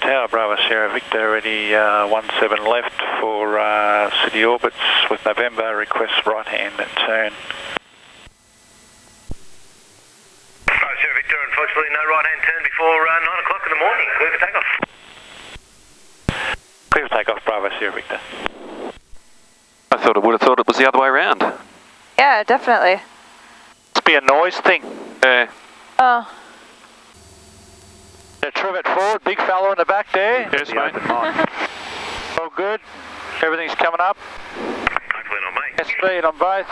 Tower, Bravo Sierra Victor, ready 17 left for City Orbits with November, request right hand turn. Bravo Sierra Victor, unfortunately no right hand turn before 9 o'clock in the morning, clear for takeoff. Clear for takeoff, Bravo Sierra Victor. I thought it would have thought it was the other way around. Yeah, definitely. Must be a noise thing. Oh. The trivet forward, big fellow in the back there. Yes, mate. All good. Everything's coming up. Hopefully not, mate. Yes, speed on both.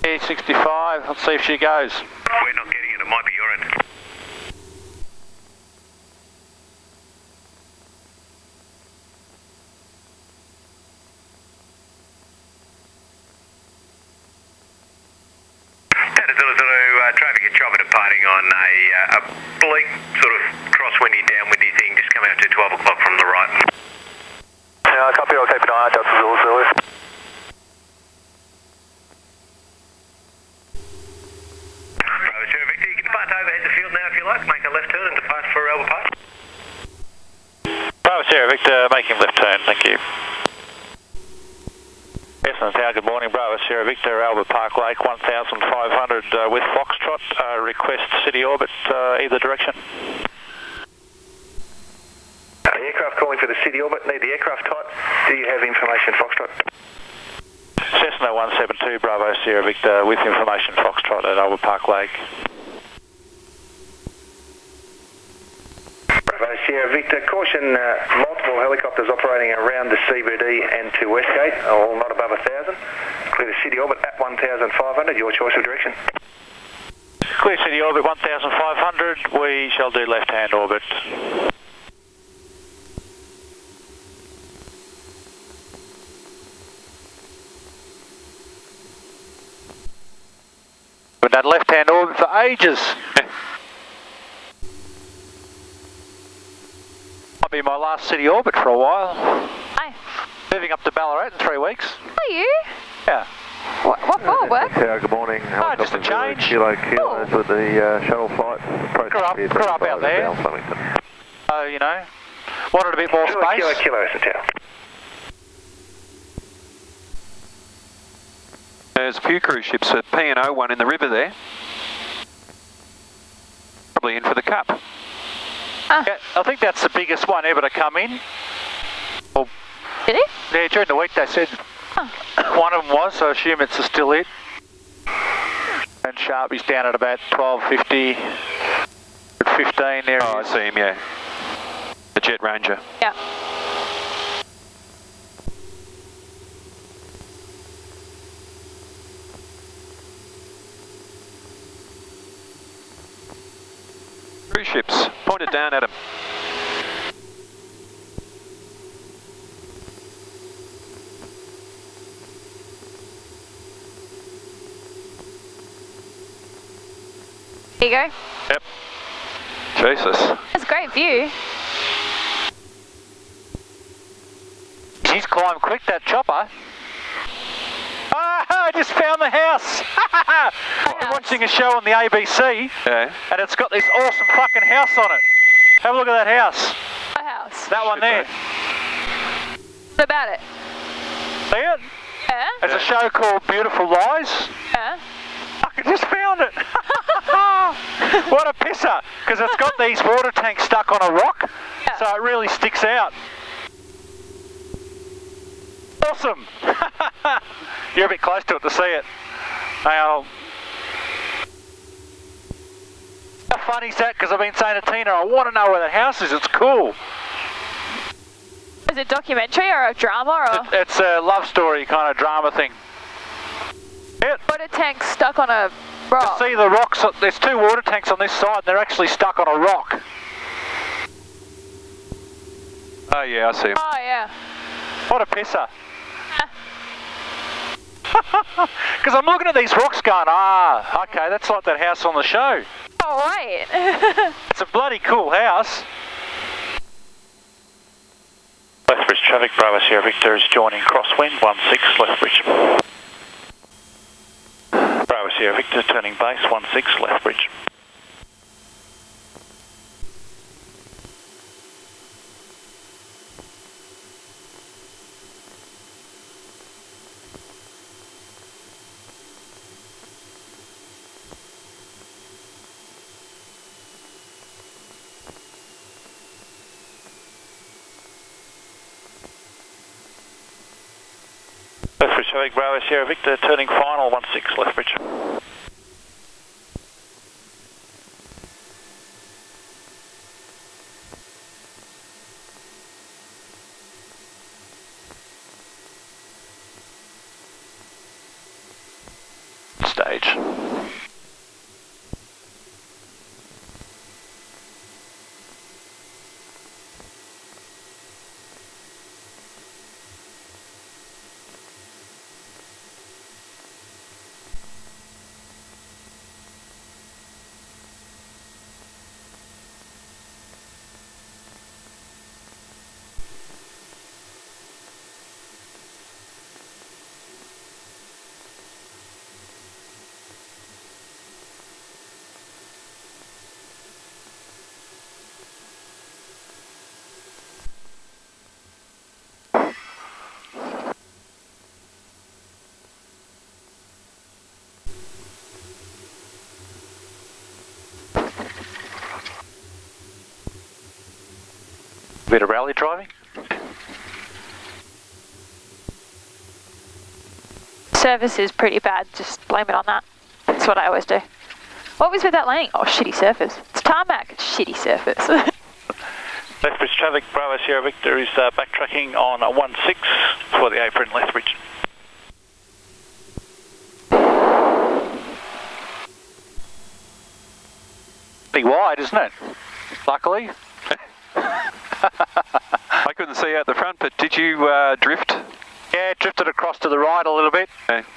E65, let's see if she goes. We're not getting it, it might be your end. Traffic at Chopper departing on a bleak, sort of crosswindy, downwindy thing, just coming out to 12 o'clock from the right. Copy, I'll keep an eye out, Delta Zulu Zulu. Bravo Sierra Victor, you can depart overhead the field now if you like, make a left turn and depart for Albert Park. Bravo Sierra Victor, making left turn, thank you. Cessna Tower, good morning, Bravo Sierra Victor, Albert Park Lake, 1500 with Foxtrot, request City Orbit, either direction. The aircraft calling for the City Orbit, need the aircraft type. Do you have information, Foxtrot? Cessna 172, Bravo Sierra Victor, with information, Foxtrot at Albert Park Lake. Bravo Sierra Victor, caution, multiple helicopters operating around the CBD and to Westgate, all not above 1,000. Clear the City Orbit at 1,500, your choice of direction. Clear City Orbit 1,500, we shall do left-hand orbit. We've done left-hand orbit for ages. Might be my last City Orbit for a while. Hi. Moving up to Ballarat in 3 weeks. Are you? Yeah. What for, work? Good morning. Oh, just a change. Kilos with the shuttle flight. Grew up out there. Oh, you know, wanted a bit more space. Kilo Tower. There's a few cruise ships at P&O, one in the river there. Probably in for the Cup. Yeah, I think that's the biggest one ever to come in. Well, Did he? yeah, during the week they said one of them was, so I assume it's still it. And Sharpie's down at about 1250, 15 there. Oh, I see him, yeah. The Jet Ranger. Yeah. Cruise ships, pointed down at him. There you go. Yep. Jesus. That's a great view. He's climbed quick, that chopper. Ah, I just found the house. I'm watching a show on the ABC, Yeah. and it's got this awesome fucking house on it. Have a look at that house. My house. That one there. What about it? See it? Yeah? There's a show called Beautiful Lies. Yeah? I just found it. What a pisser, because it's got these water tanks stuck on a rock, Yeah. so it really sticks out. Awesome. You're a bit close to it to see it. Now, how funny is that? Because I've been saying to Tina, I want to know where that house is. It's cool. Is it documentary or a drama or? It's a love story kind of drama thing. Yeah. Water tank stuck on a rock. See the rocks, there's 2 water tanks on this side and they're actually stuck on a rock. Oh, yeah, I see him. Oh yeah. What a pisser. Because I'm looking at these rocks going, okay, that's like that house on the show. Oh right. It's a bloody cool house. Lethbridge traffic, Bravo Sierra Victor is joining crosswind, 16 Lethbridge. Bravo Sierra Victor turning base, 16 Lethbridge. Lethbridge traffic, Bravo Sierra Victor, turning final 16 Lethbridge. Stage. Bit of rally driving. Surface is pretty bad, just blame it on that. That's what I always do. What was with that landing? Oh, shitty surface. It's tarmac, it's shitty surface. Lethbridge traffic, Bravo Sierra Victor is backtracking on 16 for the apron, Lethbridge. Big wide, isn't it? Luckily. I couldn't see out the front, but did you drift? Yeah, drifted across to the right a little bit. Okay.